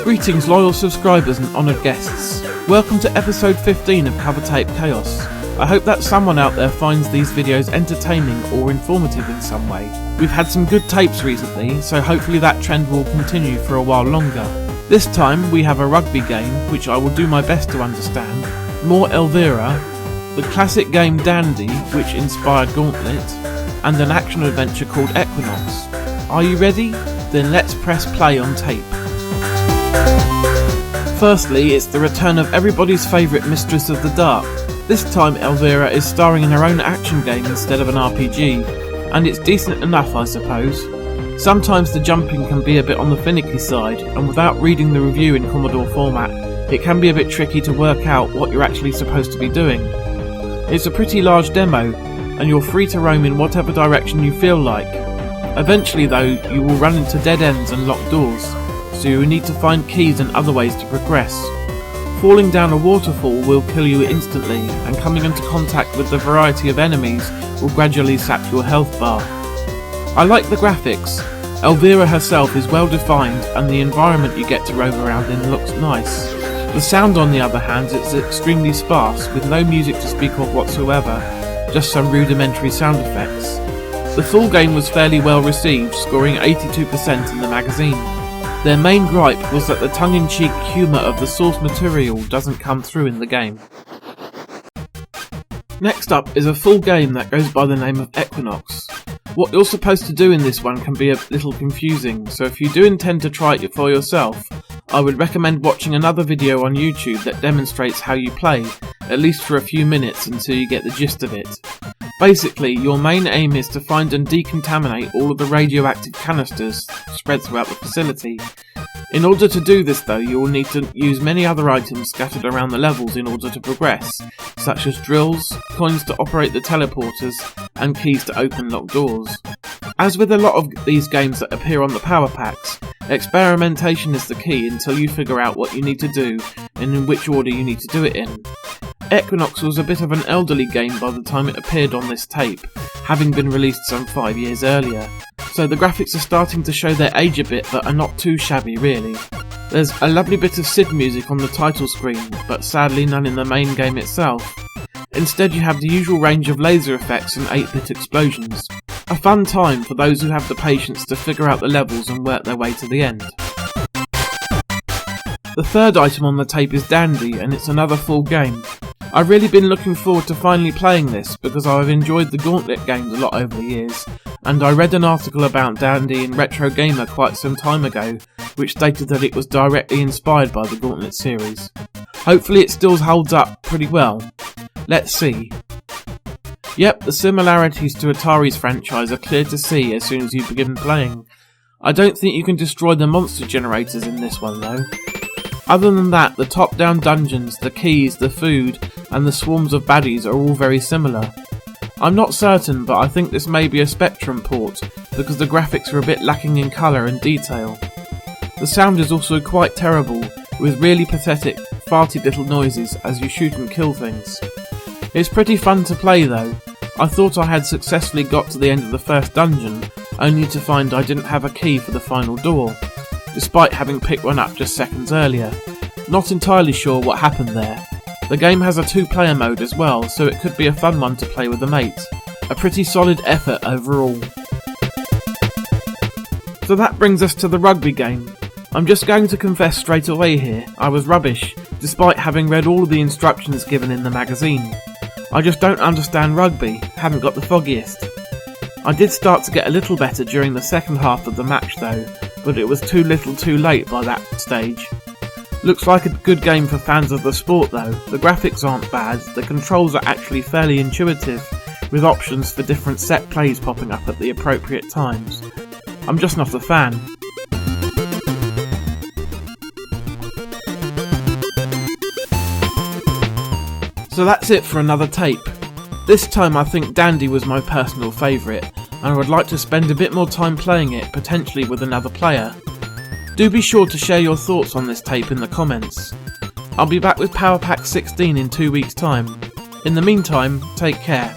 Greetings loyal subscribers and honoured guests. Welcome to episode 15 of Covertape Chaos. I hope that someone out there finds these videos entertaining or informative in some way. We've had some good tapes recently, so hopefully that trend will continue for a while longer. This time we have a rugby game, which I will do my best to understand, more Elvira, the classic game Dandy, which inspired Gauntlet, and an action adventure called Equinox. Are you ready? Then let's press play on tape. Firstly, it's the return of everybody's favourite Mistress of the Dark. This time Elvira is starring in her own action game instead of an RPG, and it's decent enough I suppose. Sometimes the jumping can be a bit on the finicky side, and without reading the review in Commodore format, it can be a bit tricky to work out what you're actually supposed to be doing. It's a pretty large demo, and you're free to roam in whatever direction you feel like. Eventually though, you will run into dead ends and locked doors, so you need to find keys and other ways to progress. Falling down a waterfall will kill you instantly, and coming into contact with the variety of enemies will gradually sap your health bar. I like the graphics. Elvira herself is well defined, and the environment you get to roam around in looks nice. The sound on the other hand is extremely sparse, with no music to speak of whatsoever, just some rudimentary sound effects. The full game was fairly well received, scoring 82% in the magazine. Their main gripe was that the tongue-in-cheek humour of the source material doesn't come through in the game. Next up is a full game that goes by the name of Equinox. What you're supposed to do in this one can be a little confusing, so if you do intend to try it for yourself, I would recommend watching another video on YouTube that demonstrates how you play, at least for a few minutes until you get the gist of it. Basically, your main aim is to find and decontaminate all of the radioactive canisters spread throughout the facility. In order to do this though, you will need to use many other items scattered around the levels in order to progress, such as drills, coins to operate the teleporters, and keys to open locked doors. As with a lot of these games that appear on the power packs, experimentation is the key until you figure out what you need to do and in which order you need to do it in. Equinox was a bit of an elderly game by the time it appeared on this tape, having been released some 5 years earlier, so the graphics are starting to show their age a bit but are not too shabby really. There's a lovely bit of SID music on the title screen, but sadly none in the main game itself. Instead you have the usual range of laser effects and 8-bit explosions. A fun time for those who have the patience to figure out the levels and work their way to the end. The third item on the tape is Dandy, and it's another full game. I've really been looking forward to finally playing this because I've enjoyed the Gauntlet games a lot over the years, and I read an article about Dandy in Retro Gamer quite some time ago, which stated that it was directly inspired by the Gauntlet series. Hopefully it still holds up pretty well. Let's see. Yep, the similarities to Atari's franchise are clear to see as soon as you begin playing. I don't think you can destroy the monster generators in this one though. Other than that, the top-down dungeons, the keys, the food, and the swarms of baddies are all very similar. I'm not certain, but I think this may be a Spectrum port, because the graphics are a bit lacking in colour and detail. The sound is also quite terrible, with really pathetic, farty little noises as you shoot and kill things. It's pretty fun to play though. I thought I had successfully got to the end of the first dungeon, only to find I didn't have a key for the final door, despite having picked one up just seconds earlier. Not entirely sure what happened there. The game has a 2-player mode as well, so it could be a fun one to play with a mate. A pretty solid effort overall. So that brings us to the rugby game. I'm just going to confess straight away here, I was rubbish, despite having read all of the instructions given in the magazine. I just don't understand rugby, haven't got the foggiest. I did start to get a little better during the second half of the match though, but it was too little too late by that stage. Looks like a good game for fans of the sport though. The graphics aren't bad, the controls are actually fairly intuitive, with options for different set plays popping up at the appropriate times. I'm just not a fan. So that's it for another tape. This time I think Dandy was my personal favourite, and I would like to spend a bit more time playing it, potentially with another player. Do be sure to share your thoughts on this tape in the comments. I'll be back with Power Pack 16 in 2 weeks' time. In the meantime, take care.